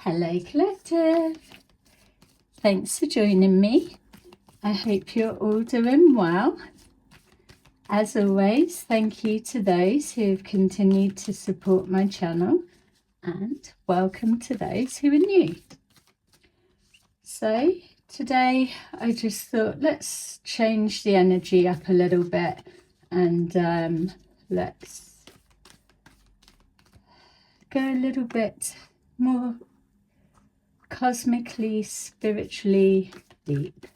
Hello Collective, thanks for joining me. I hope you're all doing well. As always, thank you to those who have continued to support my channel, and welcome to those who are new. So today I just thought let's change the energy up a little bit, and let's go a little bit more cosmically, spiritually deep,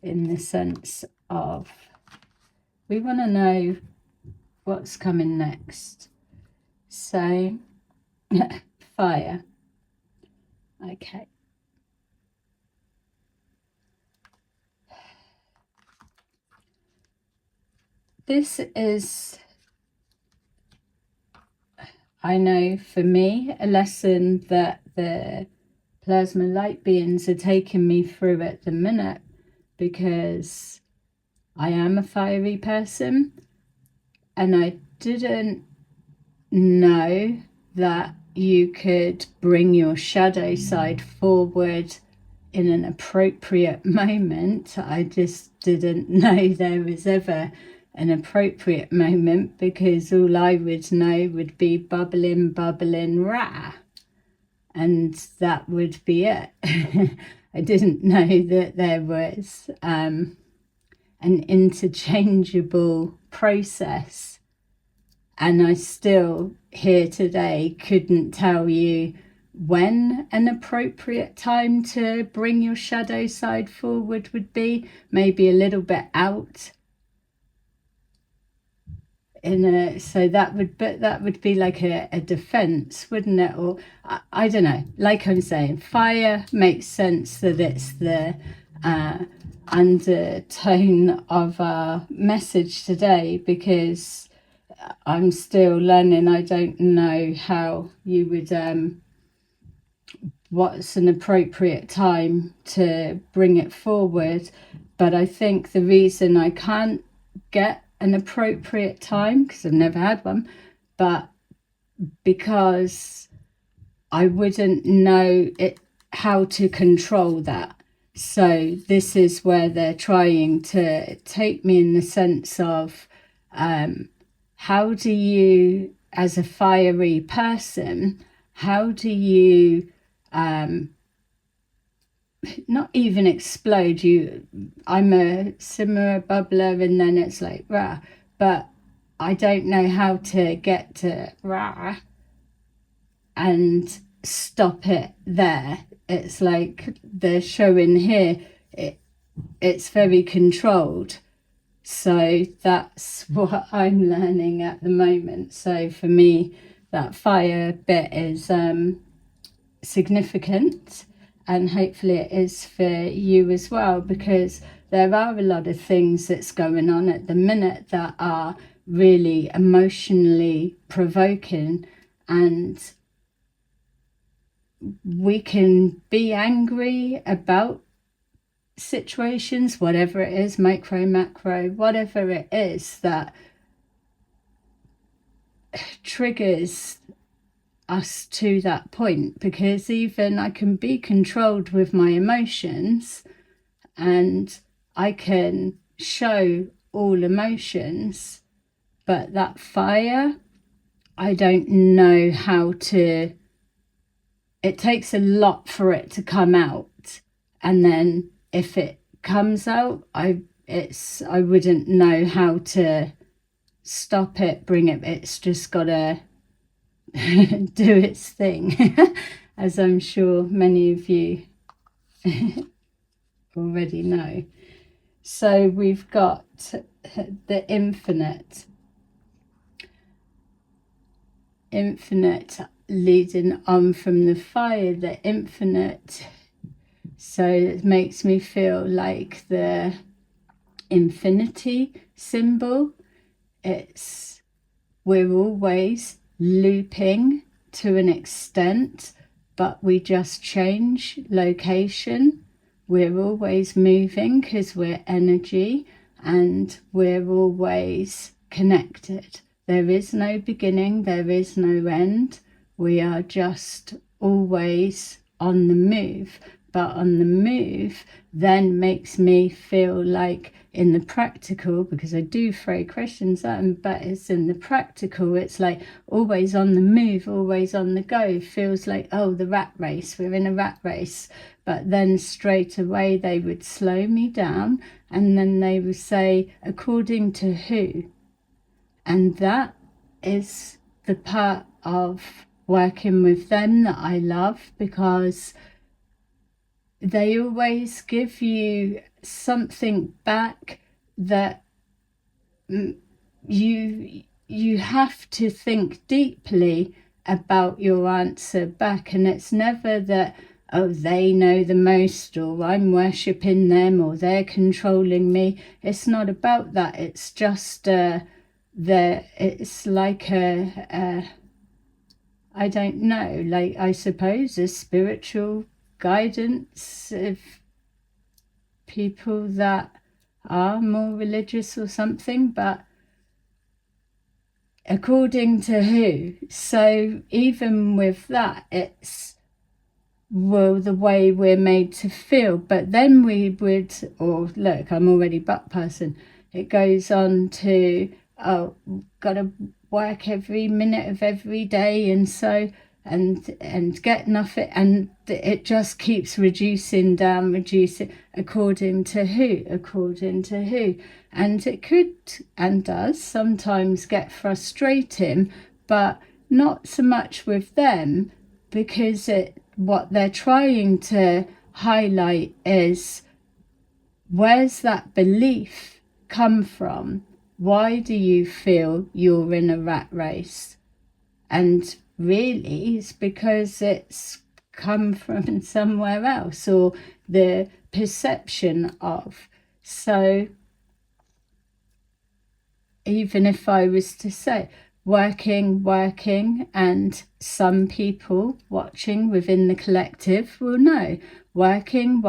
in the sense of we want to know what's coming next. So fire. Okay. This is, I know for me, a lesson that the plasma light beings are taking me through at the minute, because I am a fiery person and I didn't know that you could bring your shadow side forward in an appropriate moment. I just didn't know there was ever an appropriate moment, because all I would know would be bubbling, rah. And that would be it. I didn't know that there was an interchangeable process. And I still, here today, couldn't tell you when an appropriate time to bring your shadow side forward would be. Maybe a little bit out. So that would be like a defense, wouldn't it? Or I don't know, like I'm saying, fire makes sense that it's the undertone of our message today, because I'm still learning. I don't know how you would what's an appropriate time to bring it forward, but I think the reason I can't get an appropriate time, because I've never had one, but because I wouldn't know how to control that. So this is where they're trying to take me, in the sense of how do you, as a fiery person, how do you not even explode? I'm a simmer, bubbler, and then it's like rah, but I don't know how to get to rah and stop it there. It's like they're showing here, it's very controlled. So that's what I'm learning at the moment. So for me, that fire bit is significant, and hopefully it is for you as well, because there are a lot of things that's going on at the minute that are really emotionally provoking, and we can be angry about situations, whatever it is, micro, macro, whatever it is that triggers us to that point. Because even I can be controlled with my emotions, and I can show all emotions, but that fire, I don't know how to. It takes a lot for it to come out, and then if it comes out, I wouldn't know how to stop it, bring it. It's just gotta do its thing, as I'm sure many of you already know. So we've got the infinite leading on from the fire, the infinite. So it makes me feel like the infinity symbol. We're always looping to an extent, but we just change location. We're always moving because we're energy, and we're always connected. There is no beginning, there is no end. We are just always on the move. But on the move then makes me feel like in the practical, because I do throw questions at them, but it's in the practical, it's like always on the move, always on the go, feels like, oh, the rat race, we're in a rat race. But then straight away they would slow me down, and then they would say, according to who? And that is the part of working with them that I love, because they always give you something back that you have to think deeply about your answer back. And it's never that, oh, they know the most, or I'm worshipping them, or they're controlling me. It's not about that. It's just it's like I don't know, like, I suppose a spiritual guidance of people that are more religious or something, but according to who? So even with that, it's, well, the way we're made to feel. But then we would, or look, I'm already butt person. It goes on to, oh, gotta work every minute of every day, and so and get nothing, and it just keeps reducing, according to who, and it could and does sometimes get frustrating, but not so much with them, because what they're trying to highlight is, where's that belief come from? Why do you feel you're in a rat race? And really, it's because it's come from somewhere else, or the perception of. So even if I was to say, working, and some people watching within the collective will know, working,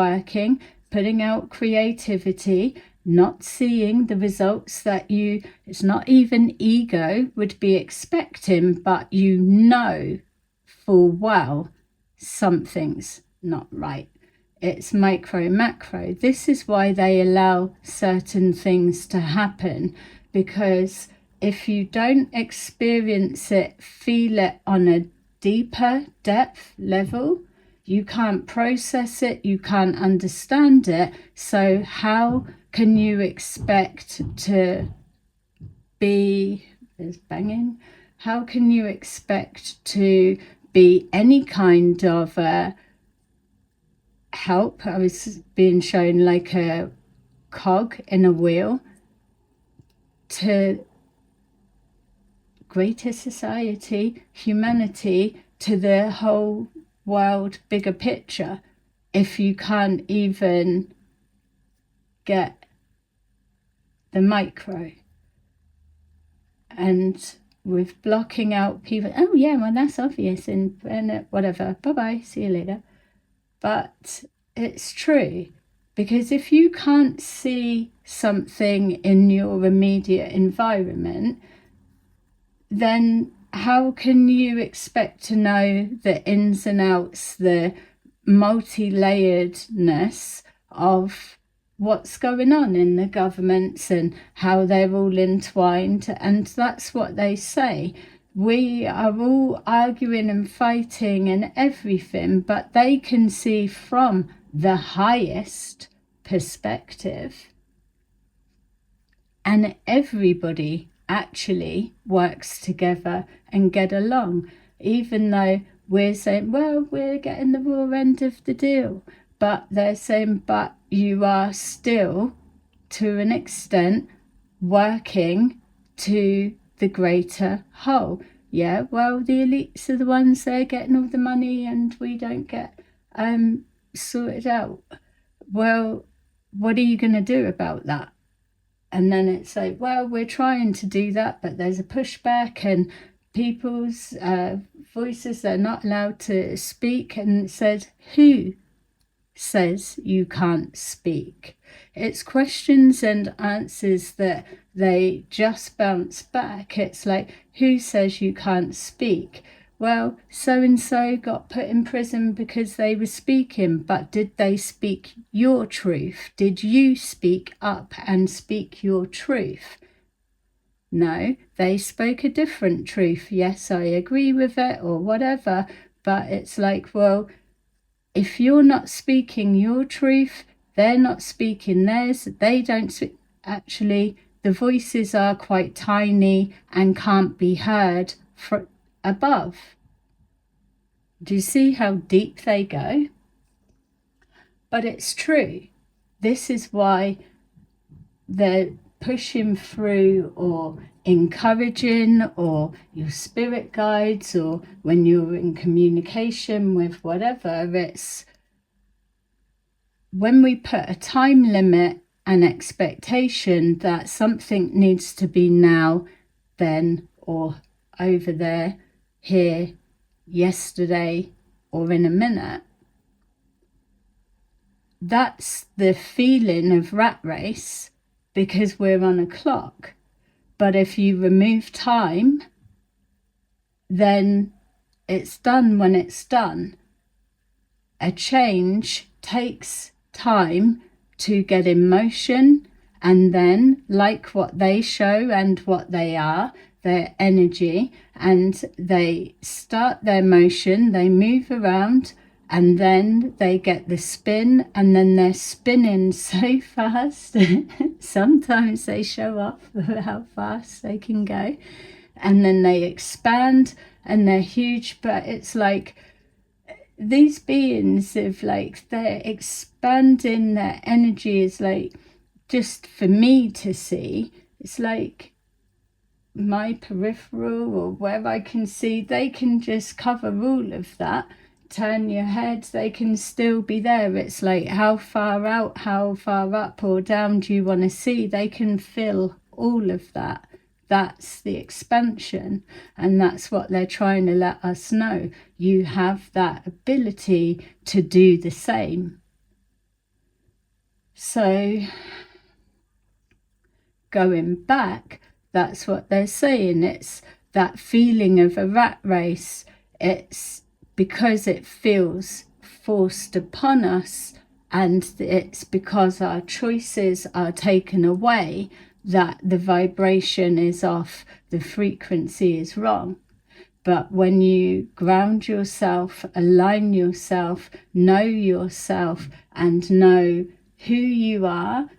putting out creativity, not seeing the results that it's not even ego would be expecting, but you know full well something's not right. It's micro, macro. This is why they allow certain things to happen, because if you don't experience it, feel it on a deeper depth level, you can't process it, you can't understand it. So how can you expect to be, there's banging, how can you expect to be any kind of help? I was being shown like a cog in a wheel to greater society, humanity, to the whole world bigger picture, if you can't even get the micro. And with blocking out people, oh yeah, well that's obvious, and whatever, bye-bye, see you later. But it's true, because if you can't see something in your immediate environment, then how can you expect to know the ins and outs, the multi-layeredness of what's going on in the governments and how they're all entwined? And that's what they say. We are all arguing and fighting and everything, but they can see from the highest perspective. And everybody actually works together and get along, even though we're saying, well, we're getting the raw end of the deal, but they're saying, but you are still, to an extent, working to the greater whole. Yeah, well, the elites are the ones that are getting all the money and we don't get sorted out. Well, what are you going to do about that? And then it's like, well, we're trying to do that, but there's a pushback, and people's voices are not allowed to speak. And it said, who says you can't speak? It's questions and answers that they just bounce back. It's like, who says you can't speak? well, so-and-so got put in prison because they were speaking, but did they speak your truth? Did you speak up and speak your truth? No, they spoke a different truth. Yes, I agree with it or whatever, but it's like, well, if you're not speaking your truth, they're not speaking theirs, they don't speak. Actually, the voices are quite tiny and can't be heard from above. Do you see how deep they go? But it's true. This is why they're pushing through or encouraging, or your spirit guides, or when you're in communication with whatever, it's when we put a time limit and expectation that something needs to be now, then, or over there, here, yesterday, or in a minute. That's the feeling of rat race, because we're on a clock. But if you remove time, then it's done when it's done. A change takes time to get in motion, and then, like what they show and what they are, their energy, and they start their motion, they move around, and then they get the spin, and then they're spinning so fast. Sometimes they show off how fast they can go, and then they expand and they're huge. But it's like these beings of like, they're expanding, their energy is like, just for me to see, it's like my peripheral or where I can see, they can just cover all of that. Turn your head, they can still be there. It's like, how far out, how far up or down do you want to see? They can fill all of that. That's the expansion, and that's what they're trying to let us know. You have that ability to do the same. So going back, that's what they're saying. It's that feeling of a rat race. It's because it feels forced upon us, and it's because our choices are taken away, that the vibration is off, the frequency is wrong. But when you ground yourself, align yourself, know yourself, and know who you are,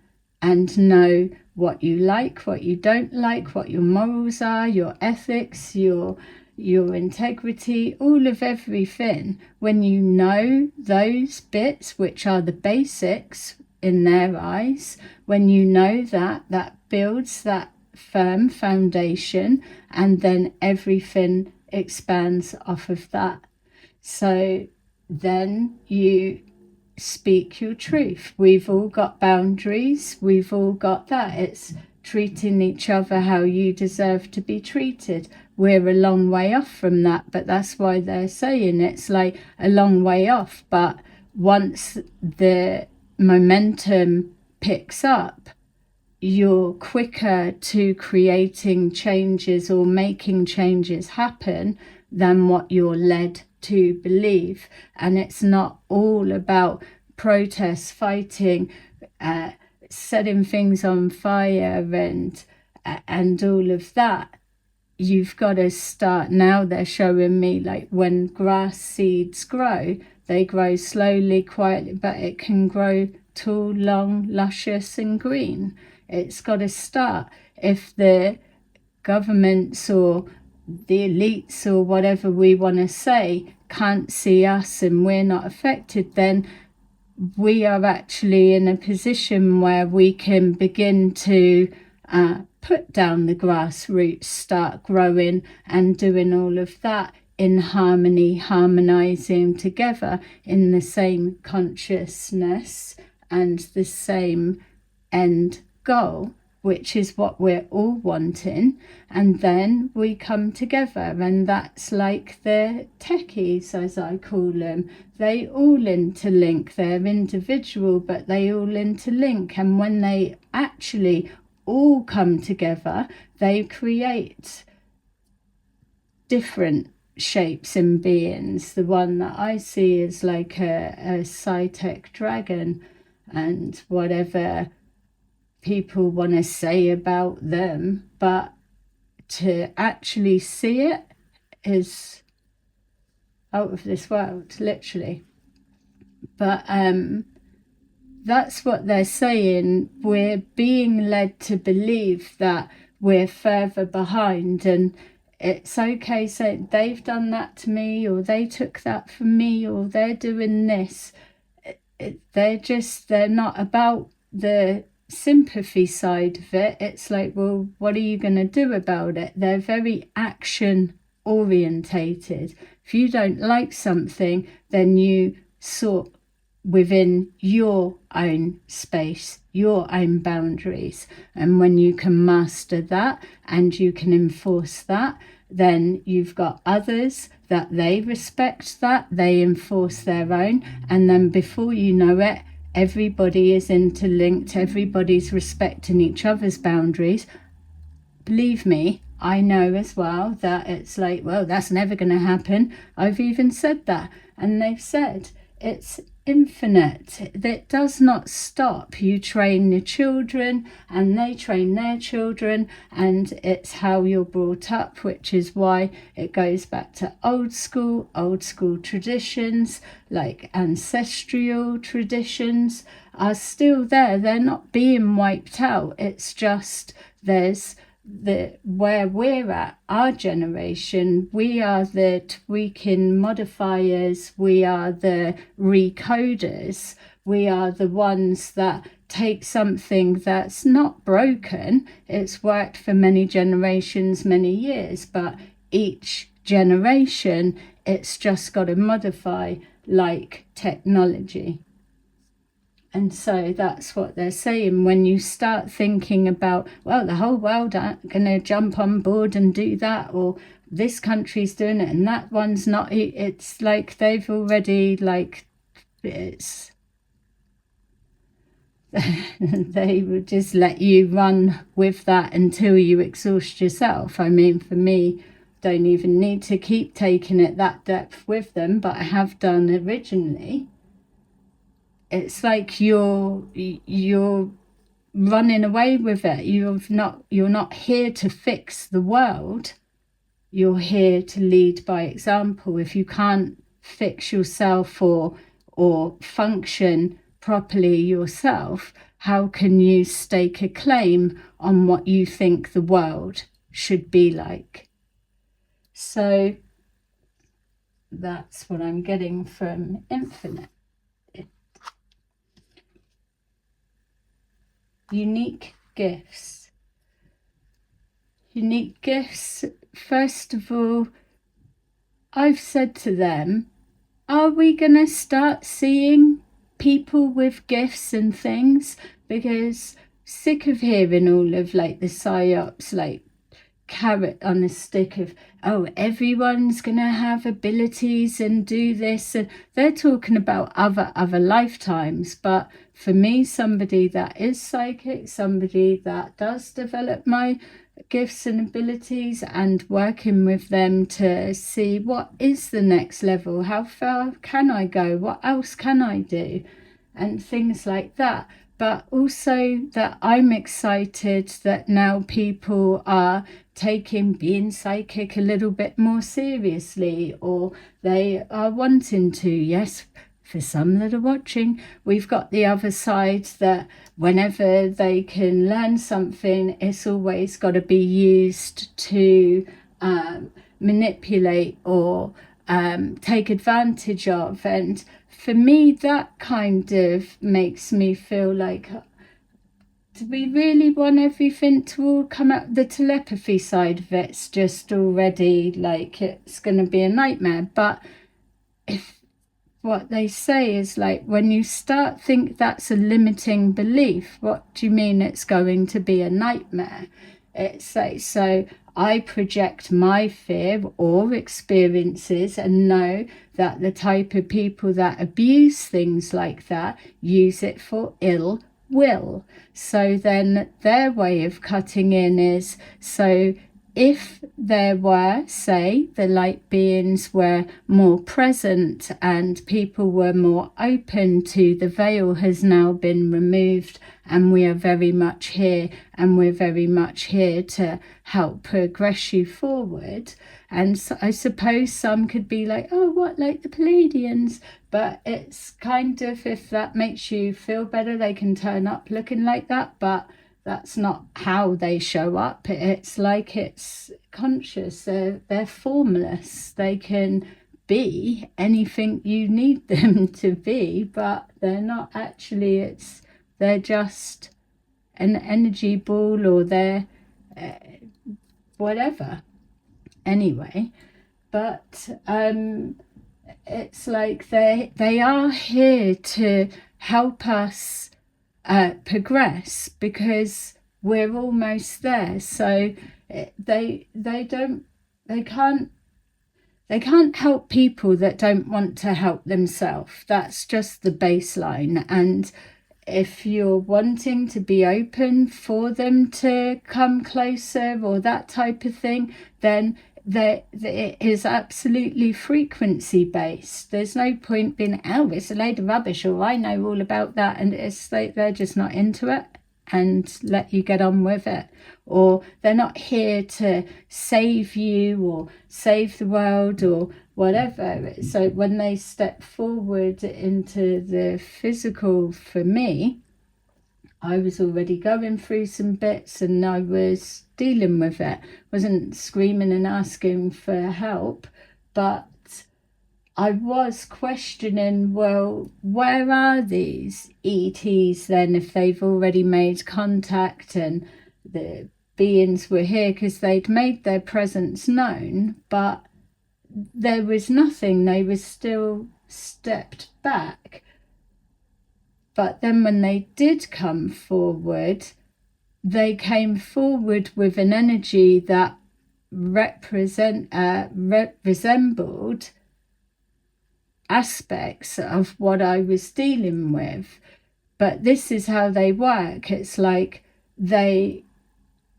and know what you like, what you don't like, what your morals are, your ethics, your integrity, all of everything. When you know those bits, which are the basics in their eyes, when you know that, that builds that firm foundation, and then everything expands off of that. So then you speak your truth. We've all got boundaries, we've all got that. It's treating each other how you deserve to be treated. We're a long way off from that, but that's why they're saying it's like a long way off. But once the momentum picks up, you're quicker to creating changes or making changes happen than what you're led to believe. And it's not all about protests, fighting, setting things on fire and all of that. You've got to start now. They're showing me like when grass seeds grow, they grow slowly, quietly, but it can grow tall, long, luscious and green. It's got to start. If the governments or the elites or whatever we want to say can't see us and we're not affected, then we are actually in a position where we can begin to put down the grassroots, start growing and doing all of that in harmony, harmonizing together in the same consciousness and the same end goal, which is what we're all wanting. And then we come together, and that's like the techies, as I call them. They all interlink. They're individual, but they all interlink. And when they actually all come together, they create different shapes and beings. The one that I see is like a sci-tech dragon, and whatever people want to say about them, but to actually see it is out of this world, literally. But that's what they're saying. We're being led to believe that we're further behind, and it's okay saying they've done that to me, or they took that from me, or they're doing this. They're not about the sympathy side of it. It's like, well, what are you going to do about it? They're very action orientated. If you don't like something, then you sort within your own space, your own boundaries. And when you can master that and you can enforce that, then you've got others that they respect that, they enforce their own, and then before you know it, everybody is interlinked, everybody's respecting each other's boundaries. Believe me, I know as well that it's like, well, that's never going to happen. I've even said that, and they've said it's infinite. That does not stop. You train your children and they train their children, and it's how you're brought up, which is why it goes back to old school traditions, like ancestral traditions are still there. They're not being wiped out. It's just there's where we're at, our generation, we are the tweaking modifiers, we are the recoders, we are the ones that take something that's not broken, it's worked for many generations, many years, but each generation it's just got to modify like technology. And so that's what they're saying. When you start thinking about, well, the whole world aren't going to jump on board and do that, or this country's doing it and that one's not, it's like they've already, like, it's they would just let you run with that until you exhaust yourself. I mean, for me, don't even need to keep taking it that depth with them, but I have done originally. It's like you're running away with it. You're not here to fix the world. You're here to lead by example. If you can't fix yourself or function properly yourself, how can you stake a claim on what you think the world should be like? So that's what I'm getting from Infinite. Unique gifts. Unique gifts, first of all, I've said to them, are we going to start seeing people with gifts and things? Because sick of hearing all of like the psyops, like carrot on a stick of, oh, everyone's going to have abilities and do this. And they're talking about other lifetimes. But for me, somebody that is psychic, somebody that does develop my gifts and abilities and working with them to see what is the next level, how far can I go, what else can I do, and things like that. But also that I'm excited that now people are taking being psychic a little bit more seriously, or they are wanting to. Yes, for some that are watching, we've got the other side that whenever they can learn something, it's always got to be used to manipulate or take advantage of. And for me, that kind of makes me feel like, do we really want everything to all come out? The telepathy side of it's just already like it's going to be a nightmare. But if what they say is like, when you start think that's a limiting belief, what do you mean it's going to be a nightmare? It's like, so I project my fear or experiences and know that the type of people that abuse things like that use it for ill will. So then their way of cutting in is, so if there were, say, the light beings were more present and people were more open to the veil has now been removed, and we are very much here, and we're very much here to help progress you forward. And so I suppose some could be like, oh, what, like the Palladians? But it's kind of, if that makes you feel better, they can turn up looking like that, but that's not how they show up. It's like it's conscious. They're formless. They can be anything you need them to be, but they're not actually. They're just an energy ball, or they're whatever. Anyway, but it's like they are here to help us progress, because we're almost there. So they can't help people that don't want to help themselves. That's just the baseline. And if you're wanting to be open for them to come closer or that type of thing, then it is absolutely frequency based. There's no point being, oh, it's a load of rubbish, or I know all about that, and it's like they're just not into it and let you get on with it. Or they're not here to save you or save the world or whatever. So when they step forward into the physical, for me, I was already going through some bits and I was dealing with it. Wasn't screaming and asking for help, but I was questioning, well, where are these ETs then, if they've already made contact and the beings were here, because they'd made their presence known, but there was nothing. They were still stepped back. But then when they did come forward, they came forward with an energy that resembled aspects of what I was dealing with. But this is how they work. It's like they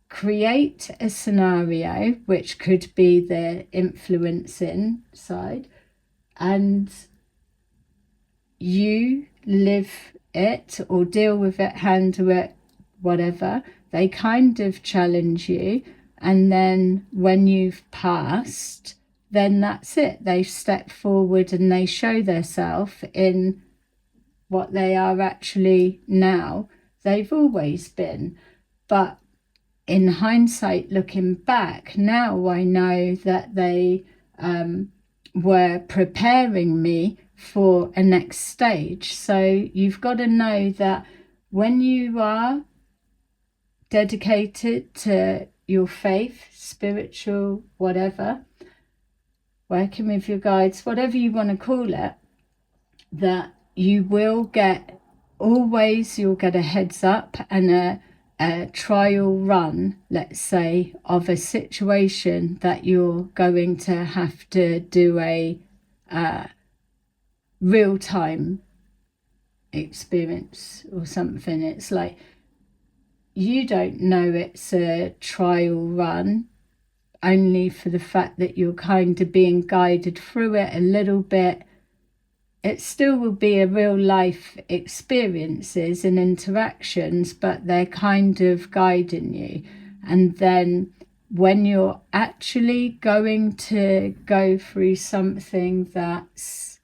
create a scenario, which could be the influencing side, and you live it or deal with it, handle it, whatever. They kind of challenge you, and then when you've passed, then that's it. They step forward and they show themselves in what they are actually now. They've always been. But in hindsight, looking back, now I know that they were preparing me for a next stage. So you've got to know that when you are dedicated to your faith, spiritual, whatever, working with your guides, whatever you want to call it, that you will get, always you'll get a heads up and a trial run, let's say, of a situation that you're going to have to do a real-time experience or something. It's like, you don't know it's a trial run, only for the fact that you're kind of being guided through it a little bit. It still will be a real life experiences and interactions, but they're kind of guiding you. And then when you're actually going to go through something that's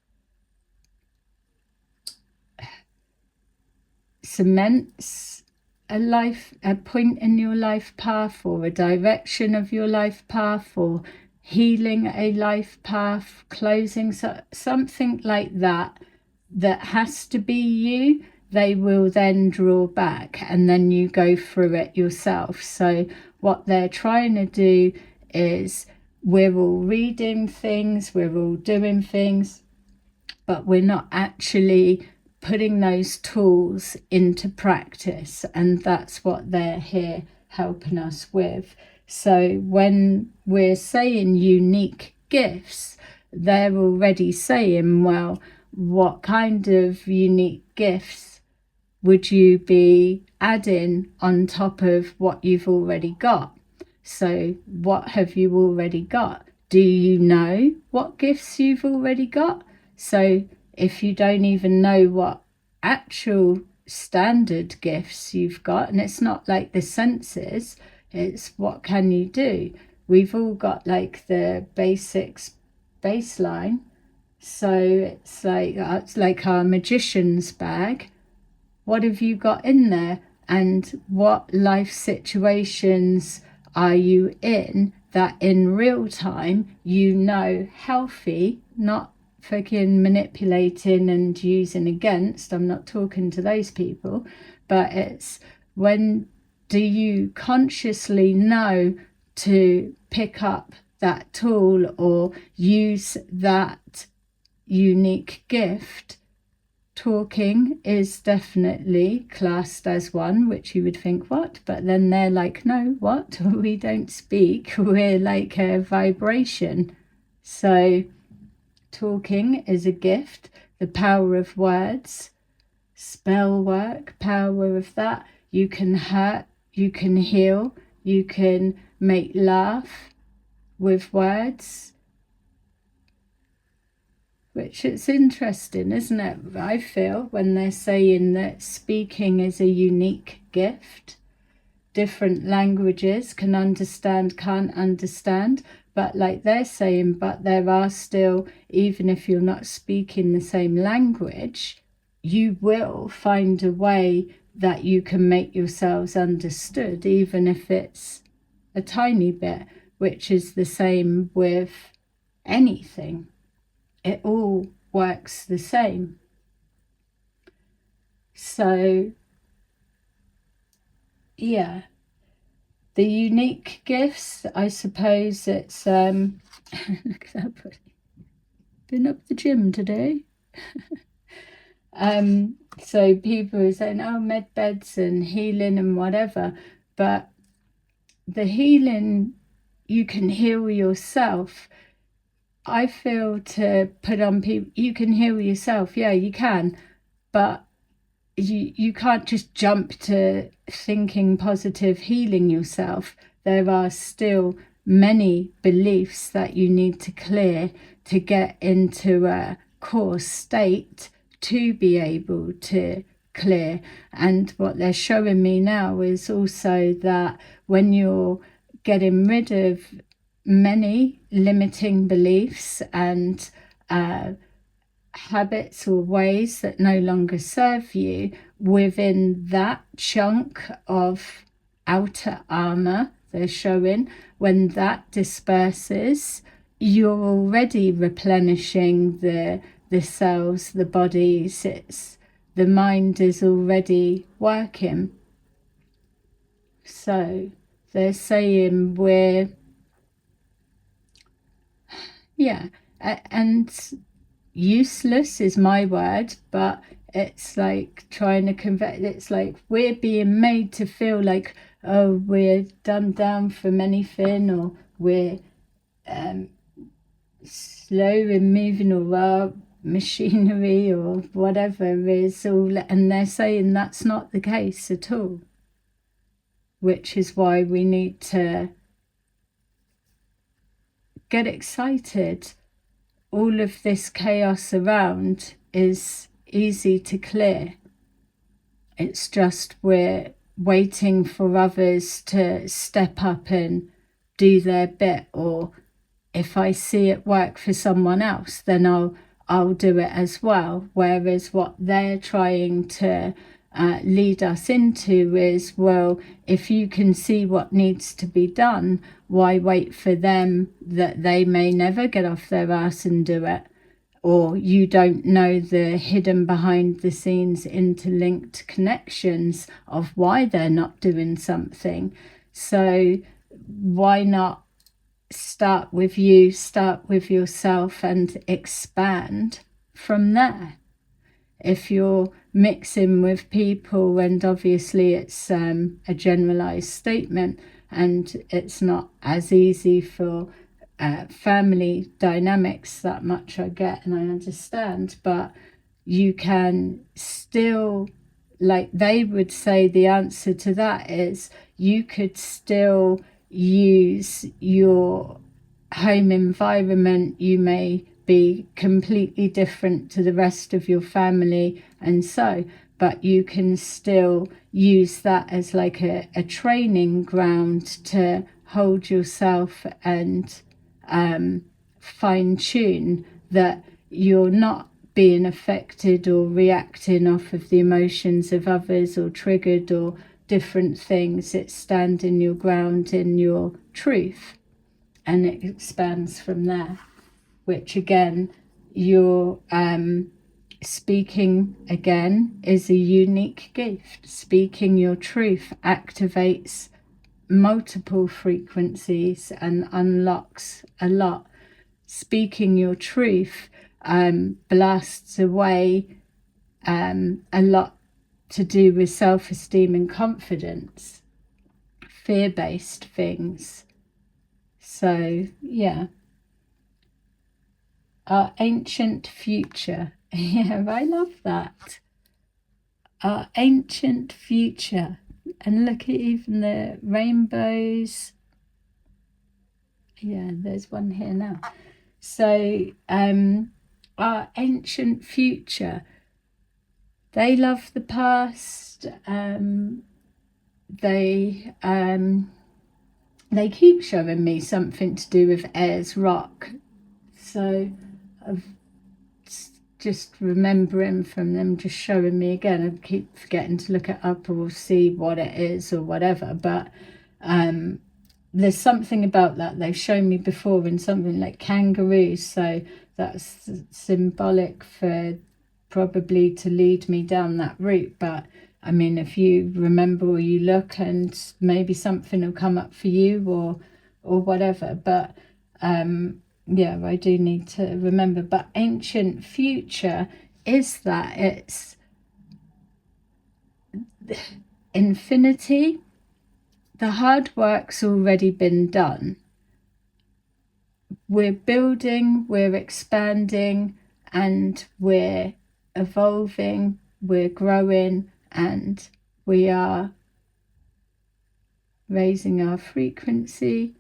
cements a point in your life path, or a direction of your life path, or healing a life path, closing something like that, that has to be you, they will then draw back and then you go through it yourself. So what they're trying to do is, we're all reading things, we're all doing things, but we're not actually putting those tools into practice, and that's what they're here helping us with. So when we're saying unique gifts, they're already saying, well, what kind of unique gifts would you be adding on top of what you've already got? So what have you already got? Do you know what gifts you've already got? So if you don't even know what actual standard gifts you've got, and it's not like the senses, it's what can you do? We've all got like the basics baseline. So it's like our magician's bag. What have you got in there? And what life situations are you in that in real time healthy, not fucking manipulating and using against? I'm not talking to those people, but it's when do you consciously know to pick up that tool or use that unique gift? Talking is definitely classed as one, which you would think, what? But then they're like, no, what? We don't speak. We're like a vibration. So talking is a gift. The power of words, spell work, power of that. You can hurt, you can heal, you can make laugh with words. Which it's interesting, isn't it? I feel when they're saying that speaking is a unique gift. Different languages can understand, can't understand. But like they're saying, but there are still, even if you're not speaking the same language, you will find a way that you can make yourselves understood, even if it's a tiny bit, which is the same with anything. It all works the same. So, yeah, the unique gifts, I suppose it's, look at that buddy. Been up the gym today. So people are saying, oh, med beds and healing and whatever, but the healing, you can heal yourself. I feel to put on people, you can heal yourself. Yeah, you can, but you can't just jump to thinking positive, healing yourself. There are still many beliefs that you need to clear to get into a core state to be able to clear. And what they're showing me now is also that when you're getting rid of many limiting beliefs and habits or ways that no longer serve you, within that chunk of outer armor they're showing, when that disperses, you're already replenishing the cells, the bodies. The mind is already working. So they're saying we're, yeah, and useless is my word, but it's like trying to convey, it's like we're being made to feel like, oh, we're dumbed down from anything, or we're slow in moving, or our machinery or whatever is all, and they're saying that's not the case at all, which is why we need to get excited. All of this chaos around is easy to clear. It's just we're waiting for others to step up and do their bit, or if I see it work for someone else, then I'll do it as well. Whereas what they're trying to lead us into is, well, if you can see what needs to be done, why wait for them that they may never get off their ass and do it? Or you don't know the hidden behind the scenes interlinked connections of why they're not doing something. So why not start with you, start with yourself, and expand from there? If you're mixing with people, and obviously it's a generalized statement and it's not as easy for family dynamics, that much I get and I understand, but you can still, like they would say, the answer to that is you could still use your home environment. You may be completely different to the rest of your family, and so, but you can still use that as like a training ground to hold yourself and fine tune that you're not being affected or reacting off of the emotions of others or triggered or different things. It's standing your ground in your truth, and it expands from there, which again, your speaking again is a unique gift. Speaking your truth activates multiple frequencies and unlocks a lot. Speaking your truth blasts away a lot to do with self-esteem and confidence, fear-based things. So yeah, our ancient future. Yeah, I love that. Our ancient future. And look at even the rainbows. Yeah, there's one here now. So our ancient future, they love the past. They keep showing me something to do with Ayers Rock. So I've just remembering from them just showing me again. I keep forgetting to look it up or see what it is or whatever. But there's something about that they've shown me before in something like kangaroos. So that's symbolic for probably to lead me down that route. But I mean, if you remember or you look, and maybe something will come up for you or whatever. But yeah, I do need to remember. But ancient future is that it's infinity. The hard work's already been done. We're building, we're expanding, and we're evolving, we're growing, and we are raising our frequency.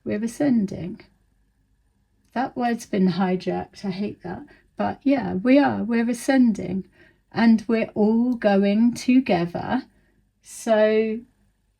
We're ascending. That word's been hijacked. I hate that. But yeah, we're ascending, and we're all going together. So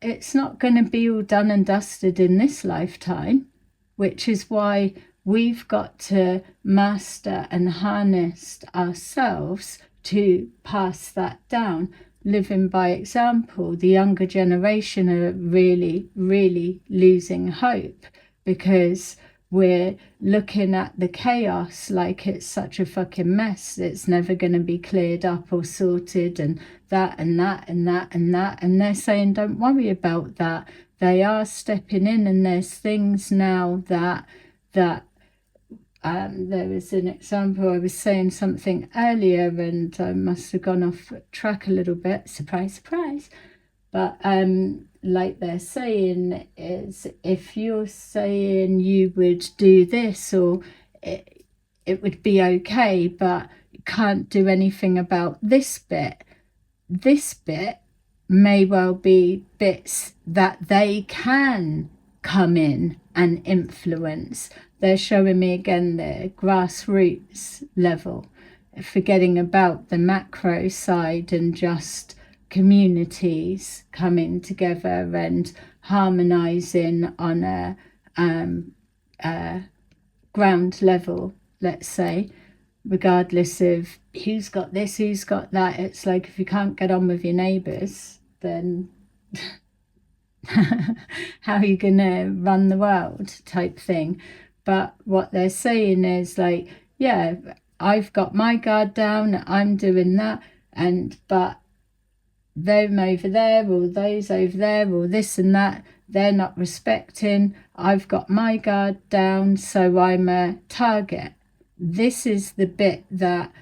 it's not going to be all done and dusted in this lifetime, which is why we've got to master and harness ourselves to pass that down, living by example. The younger generation are really, really losing hope because we're looking at the chaos like it's such a fucking mess. It's never going to be cleared up or sorted, and that and that and that and that. And they're saying, don't worry about that. They are stepping in, and there's things now that there was an example. I was saying something earlier, and I must have gone off track a little bit. Surprise, surprise. But like they're saying is, if you're saying you would do this or it would be okay, but you can't do anything about this bit may well be bits that they can come in and influence. They're showing me again the grassroots level, forgetting about the macro side and just communities coming together and harmonizing on a ground level, let's say, regardless of who's got this, who's got that. It's like, if you can't get on with your neighbours, then how are you gonna run the world, type thing. But what they're saying is like, yeah, I've got my guard down, I'm doing that, but them over there or those over there or this and that, they're not respecting. I've got my guard down, so I'm a target. This is the bit that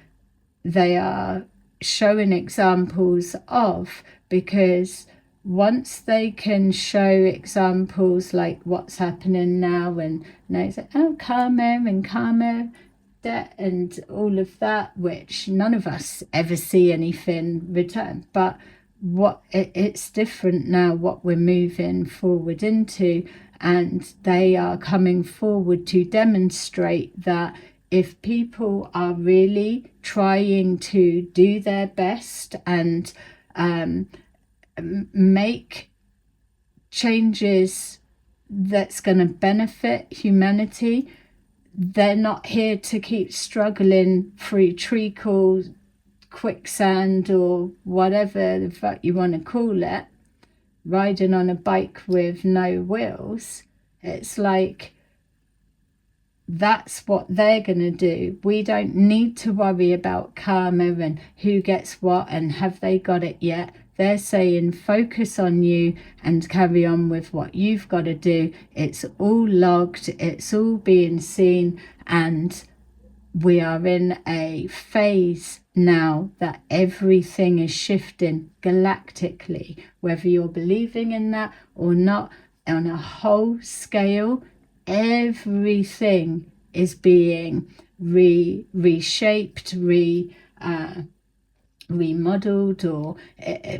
they are showing examples of, because once they can show examples like what's happening now, and it's like, oh, karma and karma debt and all of that, which none of us ever see anything return. But it's different now what we're moving forward into, and they are coming forward to demonstrate that if people are really trying to do their best and make changes that's going to benefit humanity, they're not here to keep struggling through treacle, quicksand, or whatever the fuck you want to call it, riding on a bike with no wheels. It's like, that's what they're going to do. We don't need to worry about karma and who gets what and have they got it yet. They're saying focus on you and carry on with what you've got to do. It's all logged, it's all being seen, and we are in a phase now that everything is shifting galactically, whether you're believing in that or not. On a whole scale, everything is being reshaped, remodeled, or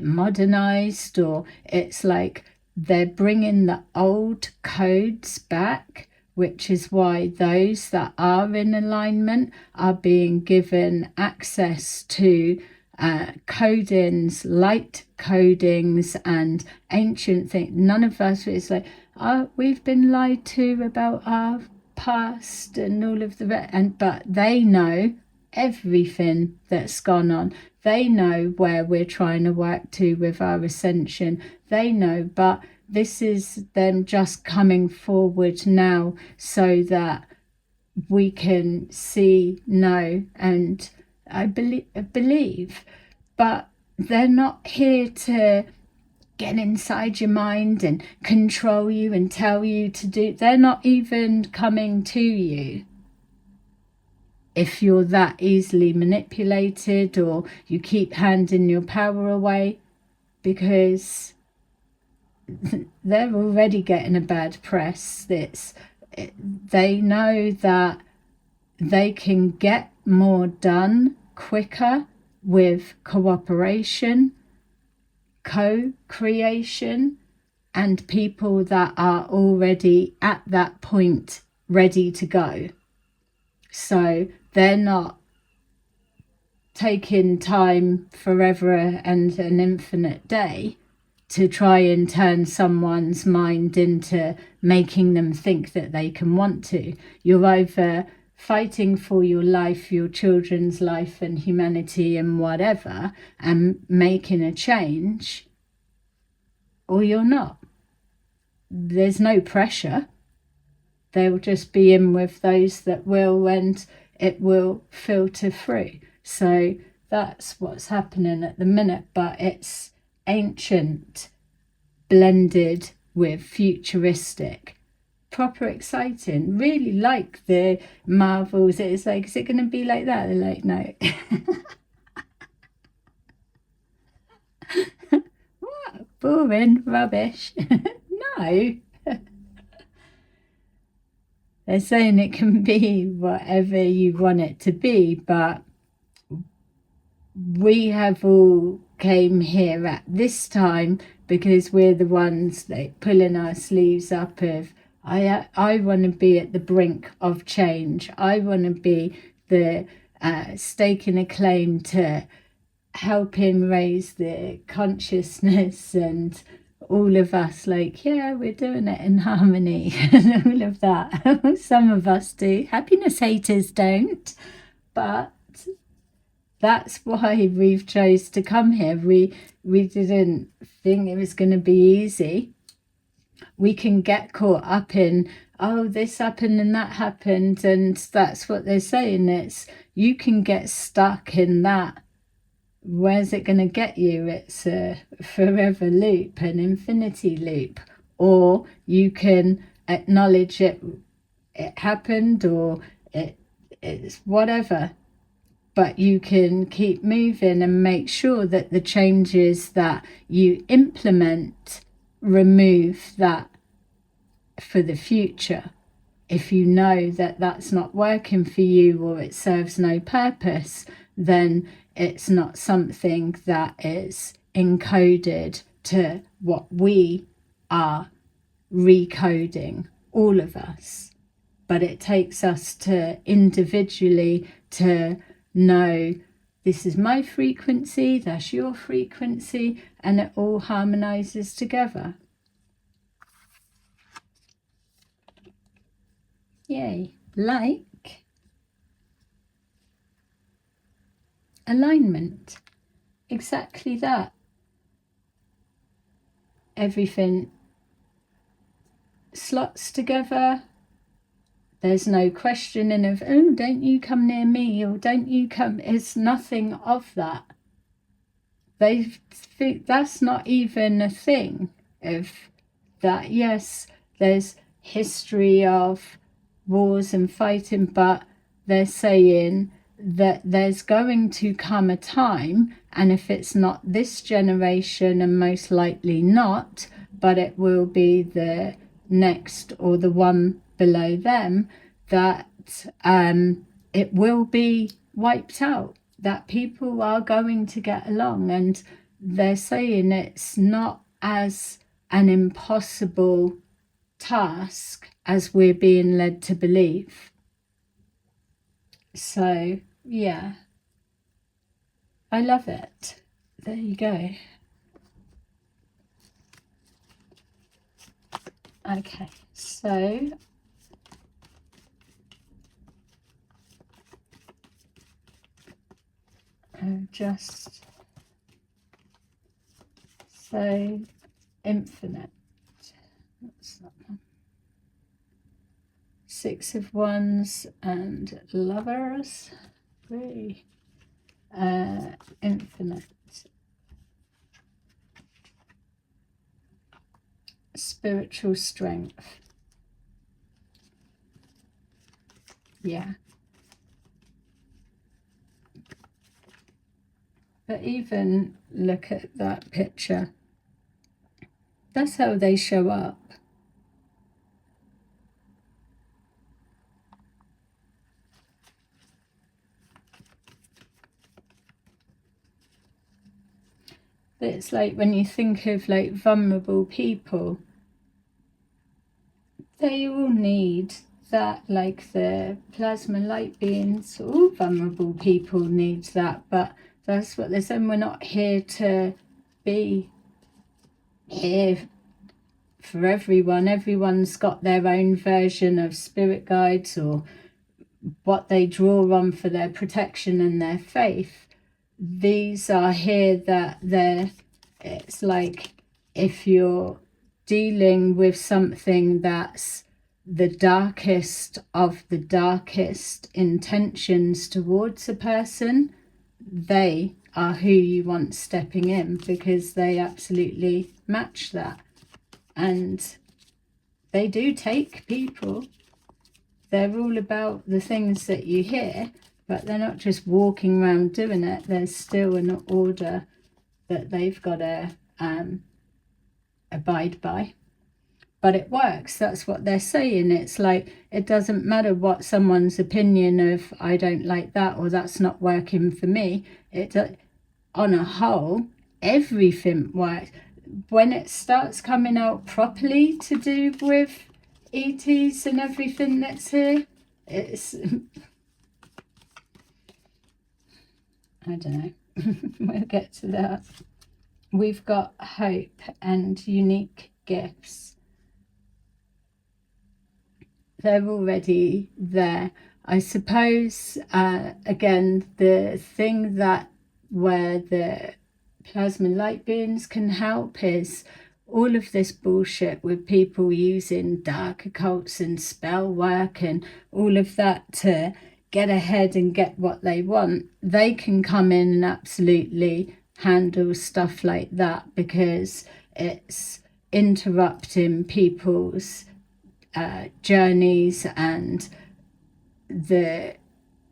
modernized, or it's like they're bringing the old codes back, which is why those that are in alignment are being given access to codings, light codings, and ancient things. None of us is like, oh, we've been lied to about our past and all of the rest, but they know everything that's gone on. They know where we're trying to work to with our ascension. They know, but this is them just coming forward now so that we can see, know, and I believe. But they're not here to get inside your mind and control you and tell you to do. They're not even coming to you if you're that easily manipulated or you keep handing your power away, because they're already getting a bad press. They know that they can get more done quicker with cooperation, co-creation, and people that are already at that point ready to go. So they're not taking time forever and an infinite day to try and turn someone's mind into making them think that they can want to. You're either fighting for your life, your children's life and humanity and whatever, and making a change, or you're not. There's no pressure. They'll just be in with those that will, and it will filter through. So that's what's happening at the minute, but it's ancient blended with futuristic. Proper exciting. Really like the Marvels. It's like, is it going to be like that? They're like, no. What? Boring rubbish. No. They're saying it can be whatever you want it to be, but we have all came here at this time because we're the ones like pulling our sleeves up of, I want to be at the brink of change. I want to be the staking a claim to helping raise the consciousness, and all of us like, yeah, we're doing it in harmony and all of that. Some of us do. Happiness haters don't, but that's why we've chose to come here. We didn't think it was going to be easy. We can get caught up in, oh, this happened and that happened, and that's what they're saying. It's, you can get stuck in that. Where's it going to get you? It's a forever loop, an infinity loop. Or you can acknowledge it happened, or it's whatever. But you can keep moving and make sure that the changes that you implement remove that for the future. If you know that that's not working for you or it serves no purpose, then it's not something that is encoded to what we are recoding, all of us. But it takes us to individually to know, this is my frequency, that's your frequency, and it all harmonizes together. Yay. Like alignment. Exactly that. Everything slots together. There's no questioning of, oh, don't you come near me, or don't you come. It's nothing of that. They think that's not even a thing of that. Yes, there's history of wars and fighting, but they're saying that there's going to come a time, and if it's not this generation, and most likely not, but it will be the next or the one below them, that it will be wiped out, that people are going to get along. And they're saying it's not as an impossible task as we're being led to believe. So yeah, I love it. There you go. Okay, so just so infinite. What's that one? Six of Wands and Lovers. 3. Infinite. Spiritual strength. Yeah. But even look at that picture. That's how they show up. It's like when you think of like vulnerable people, they all need that, like the plasma light beings, all vulnerable people need that. But that's what they're saying. We're not here to be here for everyone. Everyone's got their own version of spirit guides or what they draw on for their protection and their faith. These are here that it's like if you're dealing with something that's the darkest of the darkest intentions towards a person, they are who you want stepping in, because they absolutely match that. And they do take people. They're all about the things that you hear, but they're not just walking around doing it. There's still an order that they've got to abide by. But it works. That's what they're saying. It's like, it doesn't matter what someone's opinion of, I don't like that, or that's not working for me. On a whole, everything works. When it starts coming out properly to do with ETs and everything that's here, it's I don't know. We'll get to that. We've got hope and unique gifts. They're already there. I suppose, again, the thing that where the plasma light beings can help is all of this bullshit with people using dark occults and spell work and all of that to get ahead and get what they want. They can come in and absolutely handle stuff like that, because it's interrupting people's journeys and the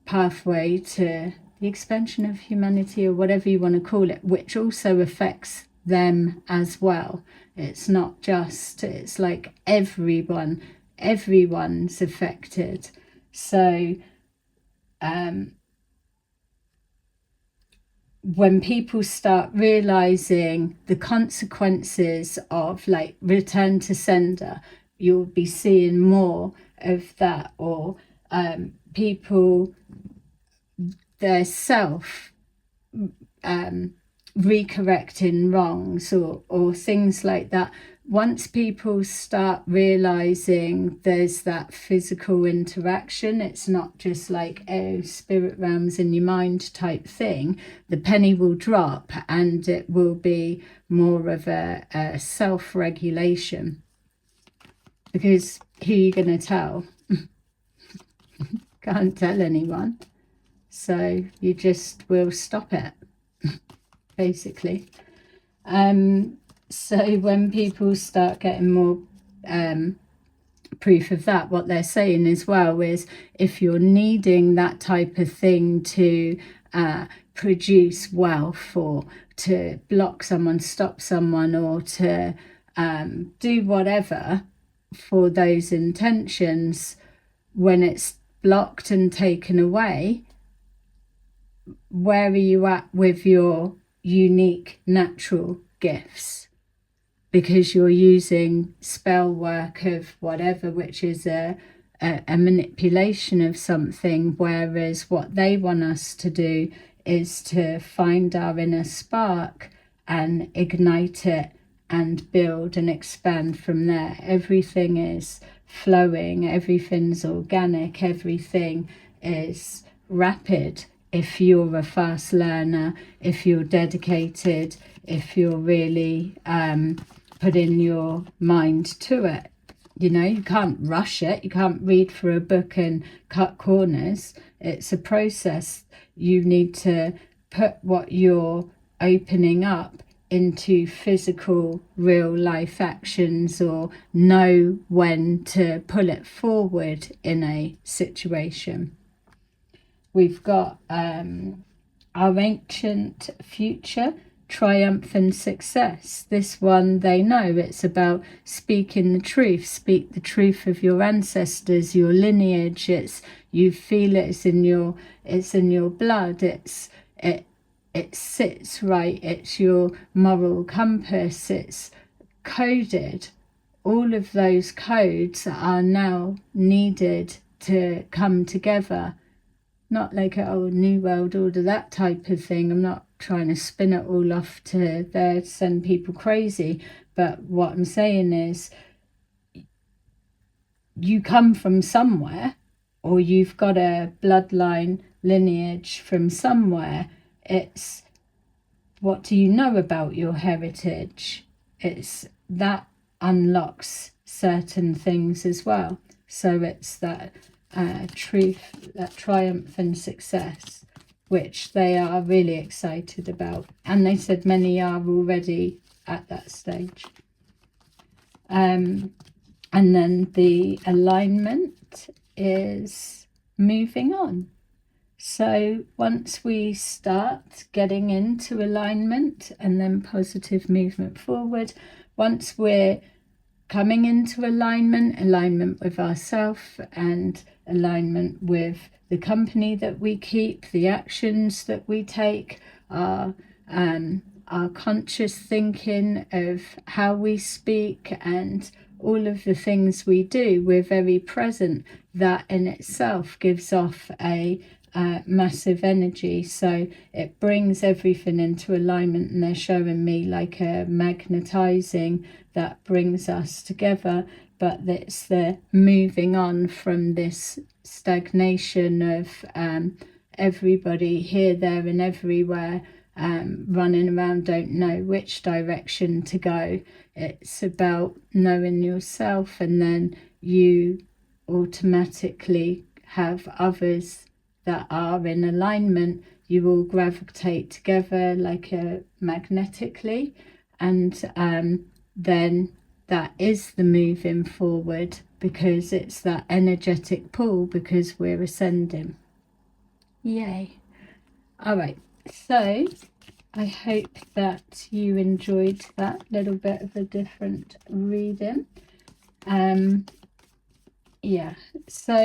pathway to the expansion of humanity, or whatever you want to call it, which also affects them as well. It's not just, it's like everyone's affected. So when people start realizing the consequences of like return to sender, you'll be seeing more of that, or people, their self recorrecting wrongs, or things like that. Once people start realizing there's that physical interaction, it's not just like, oh, spirit realms in your mind type thing, the penny will drop and it will be more of a self-regulation. Because who are you going to tell? Can't tell anyone. So you just will stop it, basically. So when people start getting more proof of that, what they're saying as well is, if you're needing that type of thing to produce wealth, or to block someone, stop someone, or to do whatever for those intentions, when it's blocked and taken away, where are you at with your unique natural gifts? Because you're using spell work of whatever, which is a manipulation of something, whereas what they want us to do is to find our inner spark and ignite it and build and expand from there. Everything is flowing, everything's organic, everything is rapid. If you're a fast learner, if you're dedicated, if you're really putting your mind to it. You know, you can't rush it. You can't read through a book and cut corners. It's a process. You need to put what you're opening up into physical, real life actions, or know when to pull it forward in a situation. We've got our ancient future, triumph and success. This one, they know it's about speaking the truth. Speak the truth of your ancestors, your lineage. You feel it, it's in your blood. It sits right. It's your moral compass. It's coded. All of those codes are now needed to come together. Not like a new world order, that type of thing. I'm not trying to spin it all off to there, send people crazy. But what I'm saying is, you come from somewhere, or you've got a bloodline lineage from somewhere. It's, what do you know about your heritage? It's that unlocks certain things as well. So it's that truth, that triumph and success, which they are really excited about. And they said many are already at that stage. And then the alignment is moving on. So once we start getting into alignment and then positive movement forward, once we're coming into alignment with ourselves and alignment with the company that we keep, the actions that we take, our conscious thinking of how we speak, and all of the things we do, we're very present. That in itself gives off a massive energy, so it brings everything into alignment. And they're showing me like a magnetizing that brings us together. But it's the moving on from this stagnation of everybody here, there and everywhere, running around, don't know which direction to go. It's about knowing yourself, and then you automatically have others that are in alignment. You all gravitate together like magnetically, and then that is the moving forward, because it's that energetic pull, because we're ascending. Yay. All right, so I hope that you enjoyed that little bit of a different reading. Yeah, so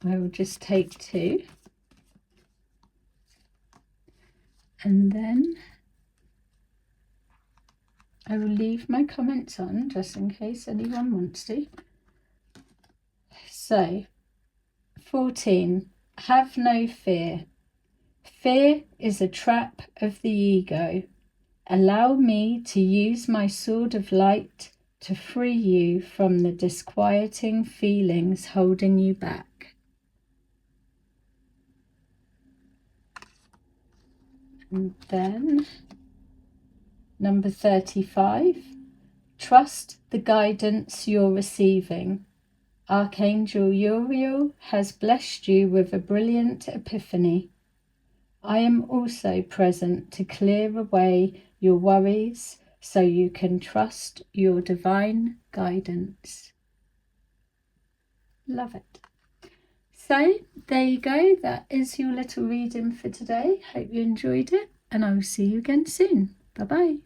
I will just take two. And then I will leave my comments on just in case anyone wants to. So, 14. Have no fear. Fear is a trap of the ego. Allow me to use my sword of light to free you from the disquieting feelings holding you back. And then number 35. Trust the guidance you're receiving. Archangel Uriel has blessed you with a brilliant epiphany. I am also present to clear away your worries so you can trust your divine guidance. Love it. So there you go. That is your little reading for today. Hope you enjoyed it, and I will see you again soon. Bye-bye.